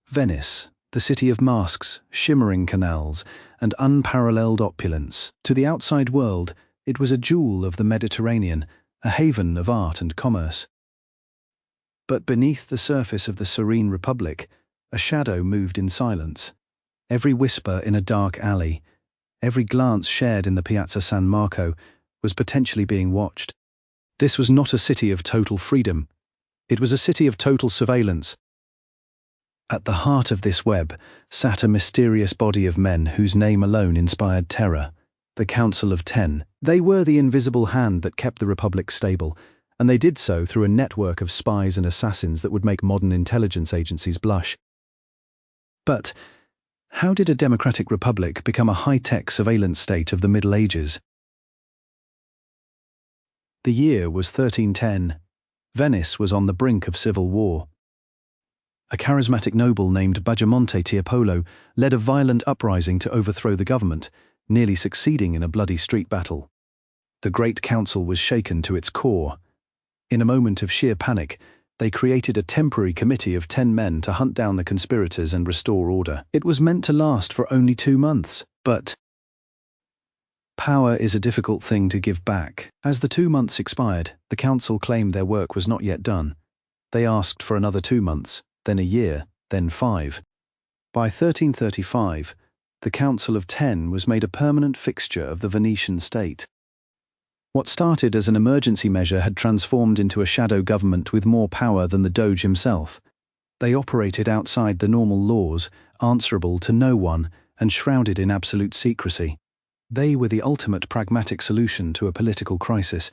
Venice, the city of masks, shimmering canals, and unparalleled opulence. To the outside world, it was a jewel of the Mediterranean, a haven of art and commerce. But beneath the surface of the Serene Republic, a shadow moved in silence. Every whisper in a dark alley, every glance shared in the Piazza San Marco, was potentially being watched. This was not a city of total freedom. It was a city of total surveillance. At the heart of this web sat a mysterious body of men whose name alone inspired terror, the Council of Ten. They were the invisible hand that kept the Republic stable, and they did so through a network of spies and assassins that would make modern intelligence agencies blush. But how did a democratic republic become a high-tech surveillance state of the Middle Ages? The year was 1310. Venice was on the brink of civil war. A charismatic noble named Bajamonte Tiepolo led a violent uprising to overthrow the government, nearly succeeding in a bloody street battle. The Great Council was shaken to its core. In a moment of sheer panic, they created a temporary committee of 10 men to hunt down the conspirators and restore order. It was meant to last for only 2 months, but power is a difficult thing to give back. As the 2 months expired, the council claimed their work was not yet done. They asked for another 2 months, then a year, then 5. By 1335, the Council of Ten was made a permanent fixture of the Venetian state. What started as an emergency measure had transformed into a shadow government with more power than the Doge himself. They operated outside the normal laws, answerable to no one, and shrouded in absolute secrecy. They were the ultimate pragmatic solution to a political crisis.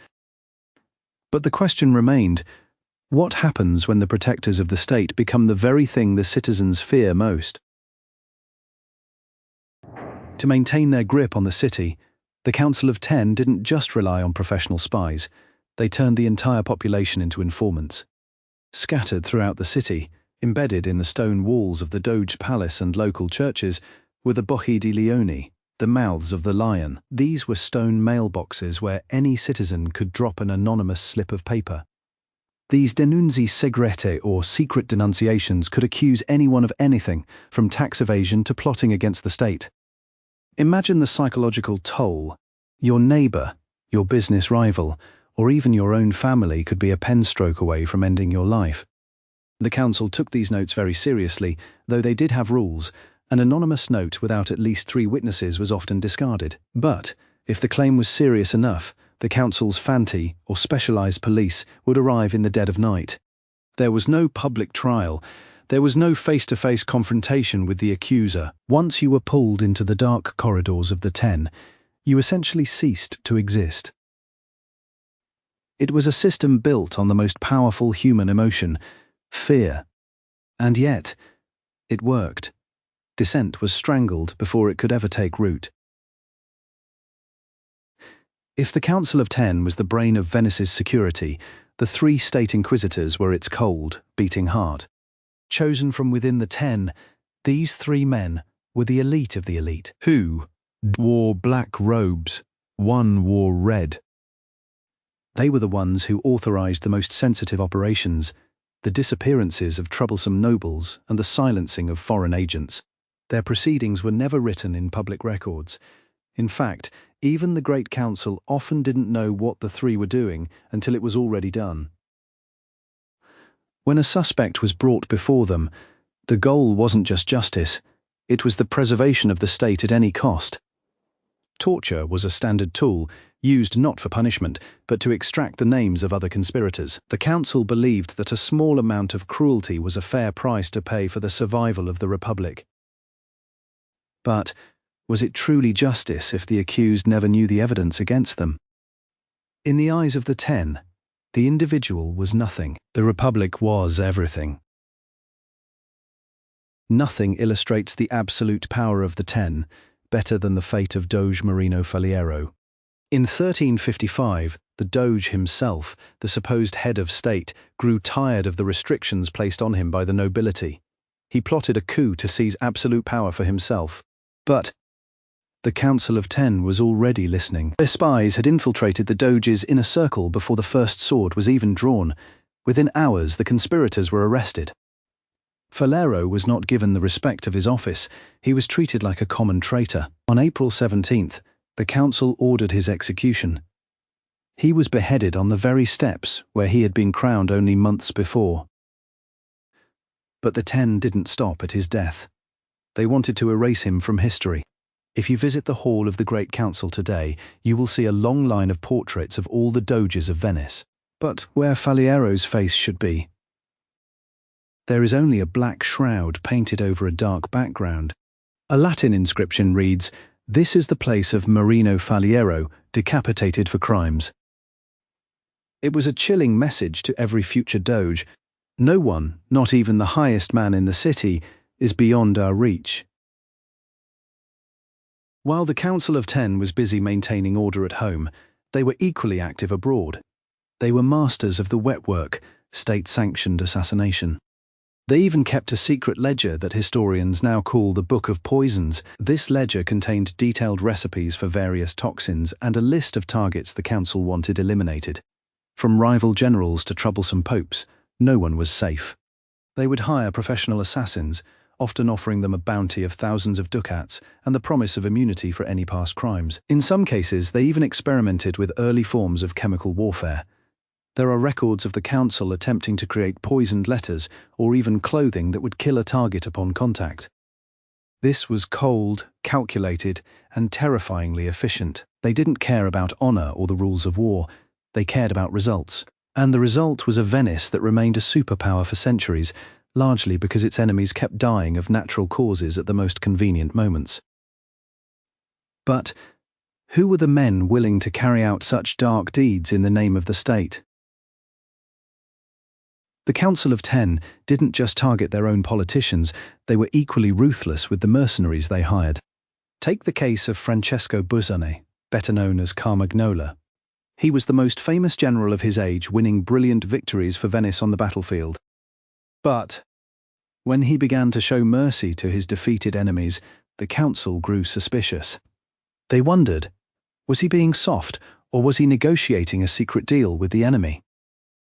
But the question remained, what happens when the protectors of the state become the very thing the citizens fear most? To maintain their grip on the city, the Council of Ten didn't just rely on professional spies, they turned the entire population into informants. Scattered throughout the city, embedded in the stone walls of the Doge Palace and local churches, were the Bocchi di Leone, the mouths of the lion. These were stone mailboxes where any citizen could drop an anonymous slip of paper. These denunzie segrete, or secret denunciations, could accuse anyone of anything, from tax evasion to plotting against the state. Imagine the psychological toll. Your neighbor, your business rival, or even your own family could be a pen stroke away from ending your life. The council took these notes very seriously, though they did have rules. An anonymous note without at least 3 witnesses was often discarded. But if the claim was serious enough, the council's fanti, or specialized police, would arrive in the dead of night. There was no public trial. There was no face-to-face confrontation with the accuser. Once you were pulled into the dark corridors of the Ten, you essentially ceased to exist. It was a system built on the most powerful human emotion, fear. And yet, it worked. Dissent was strangled before it could ever take root. If the Council of Ten was the brain of Venice's security, the 3 state inquisitors were its cold, beating heart. Chosen from within the 10, these 3 men were the elite of the elite. 2 wore black robes, 1 wore red. They were the ones who authorized the most sensitive operations, the disappearances of troublesome nobles and the silencing of foreign agents. Their proceedings were never written in public records. In fact, even the Great Council often didn't know what the 3 were doing until it was already done. When a suspect was brought before them, the goal wasn't just justice, it was the preservation of the state at any cost. Torture was a standard tool, used not for punishment, but to extract the names of other conspirators. The council believed that a small amount of cruelty was a fair price to pay for the survival of the Republic. But was it truly justice if the accused never knew the evidence against them? In the eyes of the 10, the individual was nothing. The Republic was everything. Nothing illustrates the absolute power of the 10 better than the fate of Doge Marino Faliero. In 1355, the Doge himself, the supposed head of state, grew tired of the restrictions placed on him by the nobility. He plotted a coup to seize absolute power for himself. But the Council of Ten was already listening. Their spies had infiltrated the Doge's inner circle before the first sword was even drawn. Within hours, the conspirators were arrested. Faliero was not given the respect of his office. He was treated like a common traitor. On April 17th, the council ordered his execution. He was beheaded on the very steps where he had been crowned only months before. But the 10 didn't stop at his death. They wanted to erase him from history. If you visit the Hall of the Great Council today, you will see a long line of portraits of all the Doges of Venice. But where Faliero's face should be, there is only a black shroud painted over a dark background. A Latin inscription reads, "This is the place of Marino Faliero, decapitated for crimes." It was a chilling message to every future Doge. No one, not even the highest man in the city, is beyond our reach. While the Council of 10 was busy maintaining order at home, they were equally active abroad. They were masters of the wet work, state-sanctioned assassination. They even kept a secret ledger that historians now call the Book of Poisons. This ledger contained detailed recipes for various toxins and a list of targets the council wanted eliminated. From rival generals to troublesome popes, no one was safe. They would hire professional assassins, often offering them a bounty of thousands of ducats and the promise of immunity for any past crimes. In some cases, they even experimented with early forms of chemical warfare. There are records of the council attempting to create poisoned letters or even clothing that would kill a target upon contact. This was cold, calculated, and terrifyingly efficient. They didn't care about honor or the rules of war. They cared about results. And the result was a Venice that remained a superpower for centuries, largely because its enemies kept dying of natural causes at the most convenient moments. But who were the men willing to carry out such dark deeds in the name of the state? The Council of 10 didn't just target their own politicians, they were equally ruthless with the mercenaries they hired. Take the case of Francesco Busoni, better known as Carmagnola. He was the most famous general of his age, winning brilliant victories for Venice on the battlefield. But when he began to show mercy to his defeated enemies, the council grew suspicious. They wondered, was he being soft, or was he negotiating a secret deal with the enemy?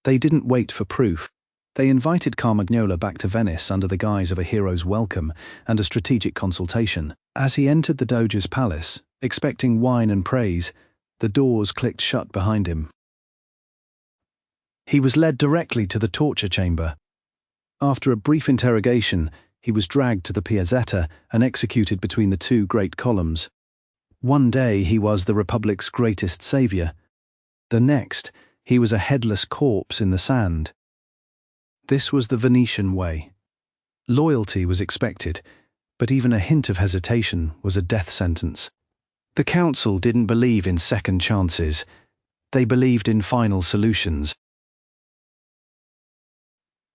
They didn't wait for proof. They invited Carmagnola back to Venice under the guise of a hero's welcome and a strategic consultation. As he entered the Doge's palace, expecting wine and praise, the doors clicked shut behind him. He was led directly to the torture chamber. After a brief interrogation, he was dragged to the Piazzetta and executed between the two great columns. One day he was the Republic's greatest savior. The next, he was a headless corpse in the sand. This was the Venetian way. Loyalty was expected, but even a hint of hesitation was a death sentence. The council didn't believe in second chances. They believed in final solutions.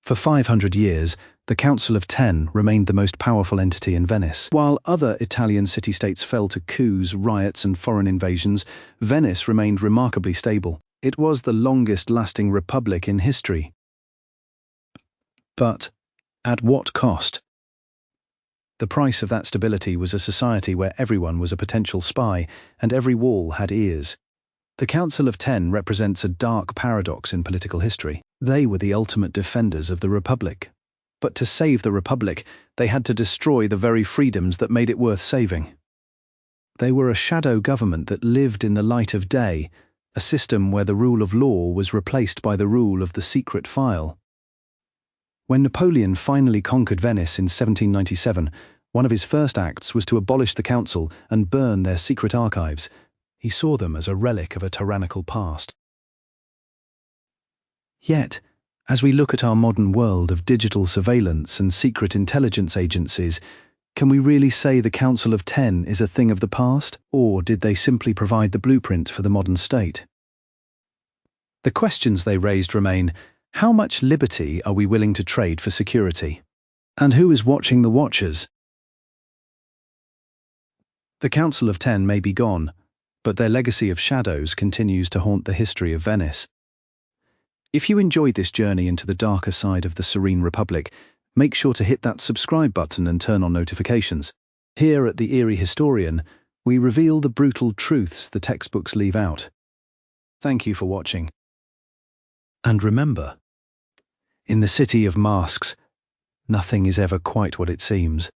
For 500 years, the Council of 10 remained the most powerful entity in Venice. While other Italian city-states fell to coups, riots, and foreign invasions, Venice remained remarkably stable. It was the longest-lasting republic in history. But at what cost? The price of that stability was a society where everyone was a potential spy, and every wall had ears. The Council of 10 represents a dark paradox in political history. They were the ultimate defenders of the Republic. But to save the Republic, they had to destroy the very freedoms that made it worth saving. They were a shadow government that lived in the light of day, a system where the rule of law was replaced by the rule of the secret file. When Napoleon finally conquered Venice in 1797, one of his first acts was to abolish the council and burn their secret archives. He saw them as a relic of a tyrannical past. Yet, as we look at our modern world of digital surveillance and secret intelligence agencies, can we really say the Council of 10 is a thing of the past, or did they simply provide the blueprint for the modern state? The questions they raised remain: how much liberty are we willing to trade for security? And who is watching the watchers? The Council of 10 may be gone, but their legacy of shadows continues to haunt the history of Venice. If you enjoyed this journey into the darker side of the Serene Republic, make sure to hit that subscribe button and turn on notifications. Here at the Eerie Historian, we reveal the brutal truths the textbooks leave out. Thank you for watching. And remember, in the city of masks, Nothing is ever quite what it seems.